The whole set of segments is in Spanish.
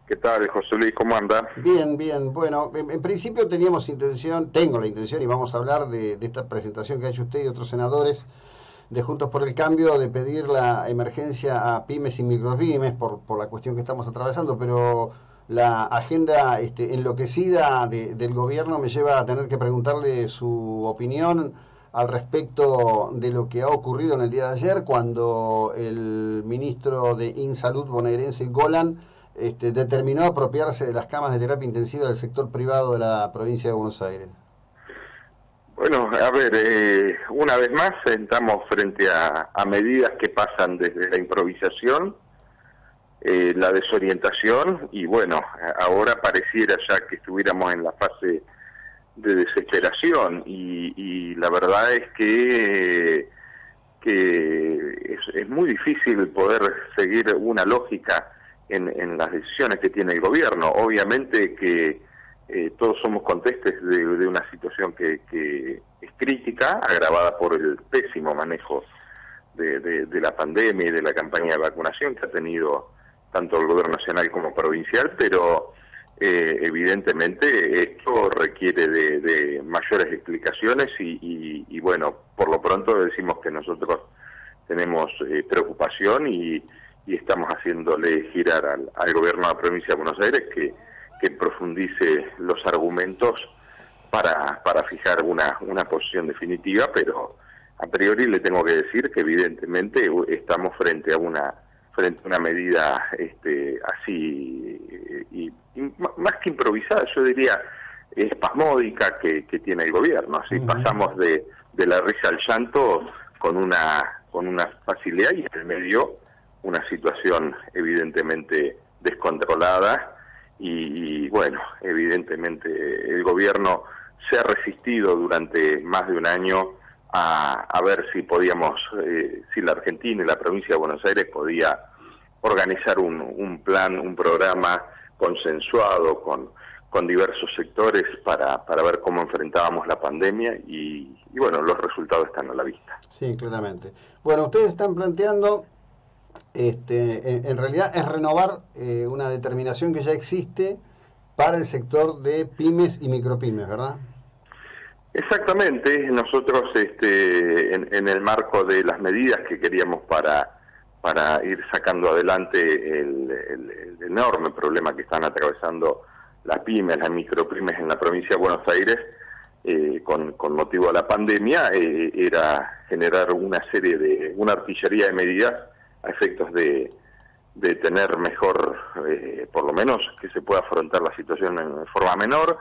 ¿Qué tal, José Luis? ¿Cómo anda? Bien, bien. Bueno, en principio tengo la intención, y vamos a hablar de esta presentación que ha hecho usted y otros senadores de Juntos por el Cambio, de pedir la emergencia a pymes y micropymes por la cuestión que estamos atravesando, pero la agenda enloquecida del gobierno me lleva a tener que preguntarle su opinión al respecto de lo que ha ocurrido en el día de ayer, cuando el ministro de Insalud bonaerense, Golan, determinó apropiarse de las camas de terapia intensiva del sector privado de la provincia de Buenos Aires. Bueno, a ver, una vez más estamos frente a medidas que pasan desde la improvisación, la desorientación y bueno, ahora pareciera ya que estuviéramos en la fase de desesperación y la verdad es que es muy difícil poder seguir una lógica en las decisiones que tiene el gobierno. Obviamente que todos somos contestes de una situación que es crítica, agravada por el pésimo manejo de la pandemia y de la campaña de vacunación que ha tenido tanto el gobierno nacional como provincial, pero evidentemente esto requiere de mayores explicaciones y bueno, por lo pronto decimos que nosotros tenemos preocupación y estamos haciéndole girar al gobierno de la provincia de Buenos Aires que profundice los argumentos para fijar una posición definitiva, pero a priori le tengo que decir que evidentemente estamos frente a una medida así y más que improvisada, yo diría espasmódica que tiene el gobierno. Así pasamos de la risa al llanto con una facilidad y en el medio una situación evidentemente descontrolada y bueno, evidentemente el gobierno se ha resistido durante más de un año a ver si podíamos, si la Argentina y la provincia de Buenos Aires podía organizar un plan, un programa consensuado con diversos sectores para ver cómo enfrentábamos la pandemia y bueno, los resultados están a la vista. Sí, claramente. Bueno, ustedes están planteando, en realidad es renovar una determinación que ya existe para el sector de pymes y micropymes, ¿verdad? Exactamente, nosotros en el marco de las medidas que queríamos para ir sacando adelante el enorme problema que están atravesando las pymes, las micropymes en la provincia de Buenos Aires, con motivo de la pandemia, era generar una artillería de medidas a efectos de tener mejor, por lo menos que se pueda afrontar la situación en forma menor,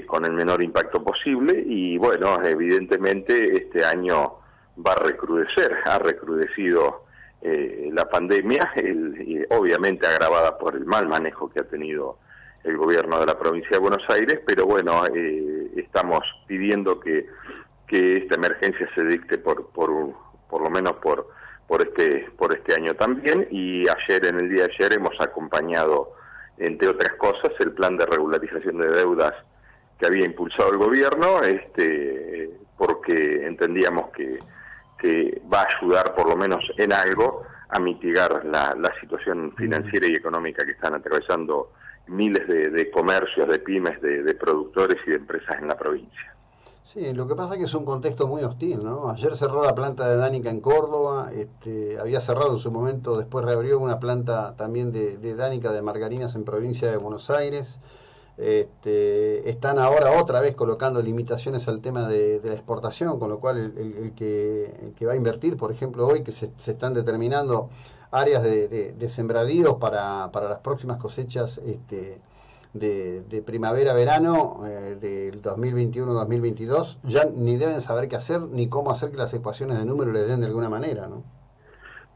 con el menor impacto posible y bueno, evidentemente este año va a recrudecer, ha recrudecido la pandemia, obviamente agravada por el mal manejo que ha tenido el gobierno de la provincia de Buenos Aires, pero bueno, estamos pidiendo que esta emergencia se dicte por lo menos por este año también y en el día de ayer hemos acompañado, entre otras cosas, el plan de regularización de deudas que había impulsado el gobierno, porque entendíamos que va a ayudar por lo menos en algo a mitigar la situación financiera y económica que están atravesando miles de comercios, de pymes, de productores y de empresas en la provincia. Sí, lo que pasa es que es un contexto muy hostil, ¿no? Ayer cerró la planta de Danica en Córdoba, había cerrado en su momento, después reabrió una planta también de Danica de margarinas en provincia de Buenos Aires. Están ahora otra vez colocando limitaciones al tema de la exportación, con lo cual el que va a invertir, por ejemplo, hoy que se están determinando áreas de sembradíos para las próximas cosechas de primavera-verano del 2021-2022, ya ni deben saber qué hacer ni cómo hacer que las ecuaciones de número les den de alguna manera, ¿no?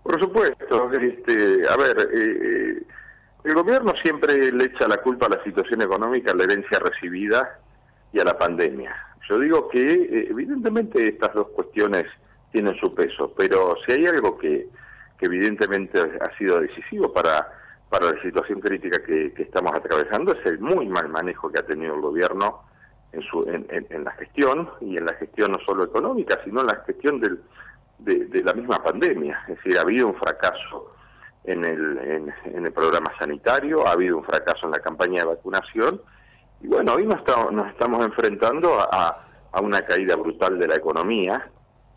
Por supuesto, a ver, el gobierno siempre le echa la culpa a la situación económica, a la herencia recibida y a la pandemia. Yo digo que evidentemente estas dos cuestiones tienen su peso, pero si hay algo que evidentemente ha sido decisivo para la situación crítica que estamos atravesando es el muy mal manejo que ha tenido el gobierno en la gestión, y en la gestión no solo económica, sino en la gestión de la misma pandemia. Es decir, ha habido un fracaso en el programa sanitario, ha habido un fracaso en la campaña de vacunación, y bueno, hoy nos estamos enfrentando a una caída brutal de la economía,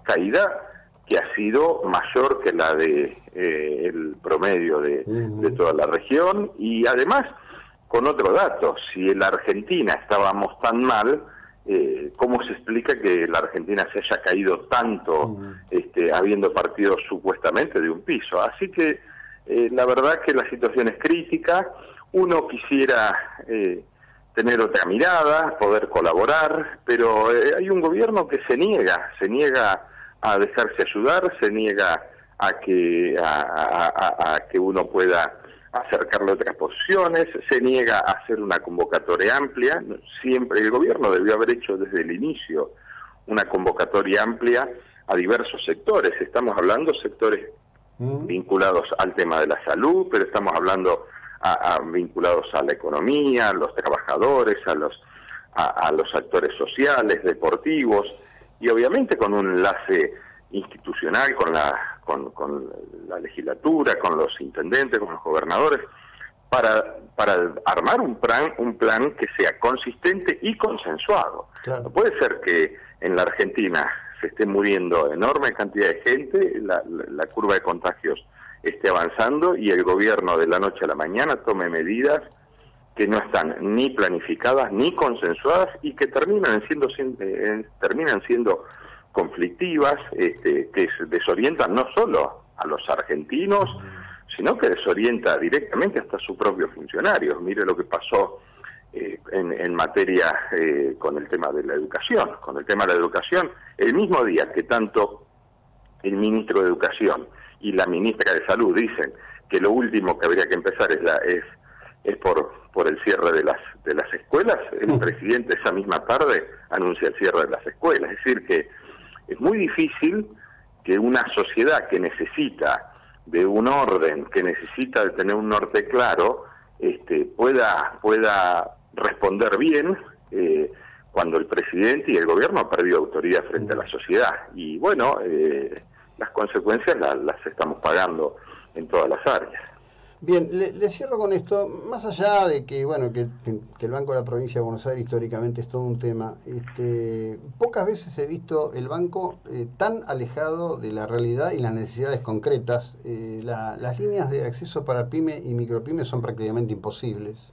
caída que ha sido mayor que la de el promedio de toda la región, y además con otro dato: si en la Argentina estábamos tan mal, ¿cómo se explica que la Argentina se haya caído tanto, habiendo partido supuestamente de un piso? Así que la verdad que la situación es crítica. Uno quisiera tener otra mirada, poder colaborar, pero hay un gobierno que se niega a dejarse ayudar, se niega a que uno pueda acercarle otras posiciones, se niega a hacer una convocatoria amplia. Siempre el gobierno debió haber hecho desde el inicio una convocatoria amplia a diversos sectores. Estamos hablando de sectores vinculados al tema de la salud, pero estamos hablando vinculados a la economía, a los trabajadores, a los actores sociales, deportivos, y obviamente con un enlace institucional con la legislatura, con los intendentes, con los gobernadores, para armar un plan que sea consistente y consensuado. Claro. No puede ser que en la Argentina se esté muriendo enorme cantidad de gente, la curva de contagios esté avanzando y el gobierno de la noche a la mañana tome medidas que no están ni planificadas ni consensuadas y que terminan siendo conflictivas, que desorientan no solo a los argentinos, sino que desorienta directamente hasta a sus propios funcionarios. Mire lo que pasó en materia con el tema de la educación. Con el tema de la educación, el mismo día que tanto el ministro de Educación y la ministra de Salud dicen que lo último que habría que empezar es por el cierre de las escuelas, el presidente esa misma tarde anuncia el cierre de las escuelas. Es decir, que es muy difícil que una sociedad que necesita de un orden, que necesita de tener un norte claro, pueda responder bien cuando el presidente y el gobierno han perdido autoridad frente a la sociedad. Y bueno, las consecuencias las estamos pagando en todas las áreas. Bien, le cierro con esto. Más allá de que bueno que el Banco de la Provincia de Buenos Aires históricamente es todo un tema, pocas veces he visto el banco tan alejado de la realidad y las necesidades concretas. Las líneas de acceso para pyme y micropyme son prácticamente imposibles.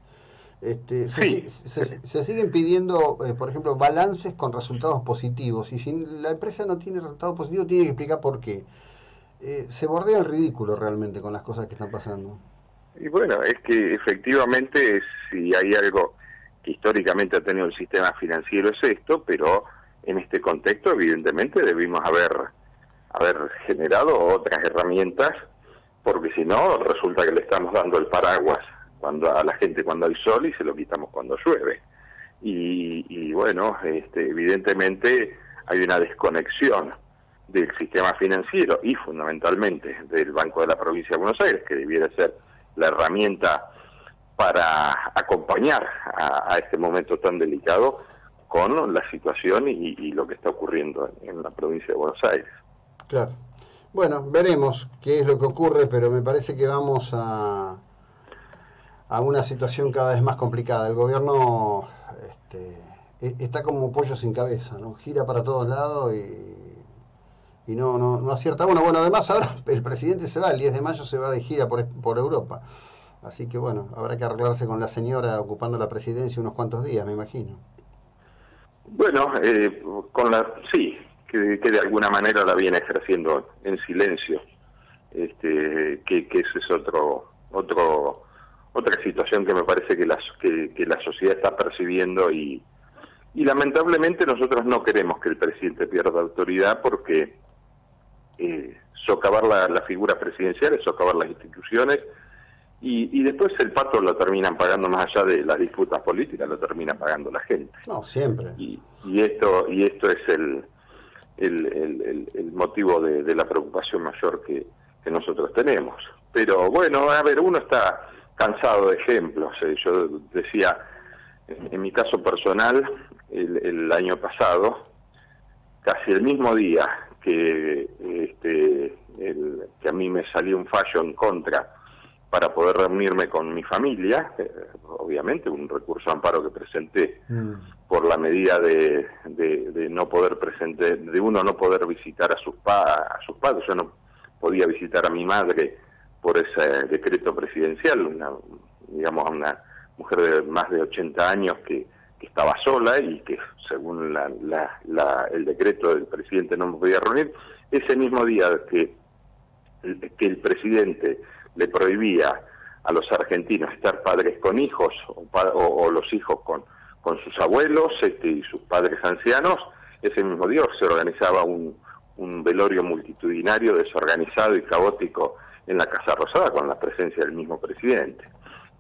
Se siguen pidiendo, por ejemplo, balances con resultados positivos, y si la empresa no tiene resultados positivos tiene que explicar por qué. Se bordea el ridículo realmente con las cosas que están pasando. Y bueno, es que efectivamente si hay algo que históricamente ha tenido el sistema financiero es esto, pero en este contexto evidentemente debimos haber generado otras herramientas, porque si no resulta que le estamos dando el paraguas a la gente cuando hay sol y se lo quitamos cuando llueve. Y bueno, evidentemente hay una desconexión del sistema financiero y fundamentalmente del Banco de la Provincia de Buenos Aires, que debiera ser la herramienta para acompañar a este momento tan delicado con la situación y lo que está ocurriendo en la provincia de Buenos Aires. Claro. Bueno, veremos qué es lo que ocurre, pero me parece que vamos a una situación cada vez más complicada. El gobierno está como pollo sin cabeza, ¿no? Gira para todos lados y no acierta uno. Bueno, además ahora el presidente se va, el 10 de mayo se va de gira por Europa. Así que bueno, habrá que arreglarse con la señora ocupando la presidencia unos cuantos días, me imagino. Bueno, sí, que de alguna manera la viene ejerciendo en silencio. Que ese es otra situación que me parece que la sociedad está percibiendo y lamentablemente nosotros no queremos que el presidente pierda autoridad, porque socavar la figura presidencial es socavar las instituciones y después el pato lo terminan pagando, más allá de las disputas políticas, lo termina pagando la gente. No, siempre. Y esto es el motivo de la preocupación mayor que nosotros tenemos. Pero bueno, a ver, uno está cansado de ejemplos. Yo decía, en mi caso personal, el año pasado, casi el mismo día que a mí me salió un fallo en contra para poder reunirme con mi familia, obviamente un recurso de amparo que presenté por la medida de no poder de uno no poder visitar a sus padres. Yo no podía visitar a mi madre por ese decreto presidencial, digamos, una mujer de más de 80 años que estaba sola y que según el decreto del presidente no me podía reunir. Ese mismo día que el presidente le prohibía a los argentinos estar padres con hijos o los hijos con sus abuelos y sus padres ancianos, ese mismo día se organizaba un velorio multitudinario desorganizado y caótico en la Casa Rosada con la presencia del mismo presidente.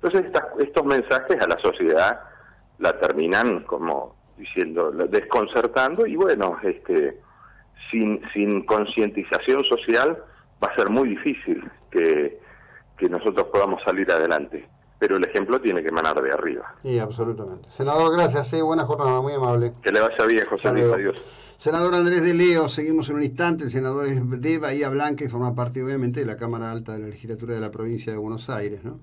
Entonces estos mensajes a la sociedad la terminan como diciendo, desconcertando, y bueno, sin concientización social va a ser muy difícil que nosotros podamos salir adelante, pero el ejemplo tiene que emanar de arriba. Sí, absolutamente. Senador, gracias, buena jornada, muy amable. Que le vaya bien, José Luis, adiós. Senador Andrés de Leo, seguimos en un instante. El senador es de Bahía Blanca y forma parte obviamente de la Cámara Alta de la Legislatura de la provincia de Buenos Aires, ¿no?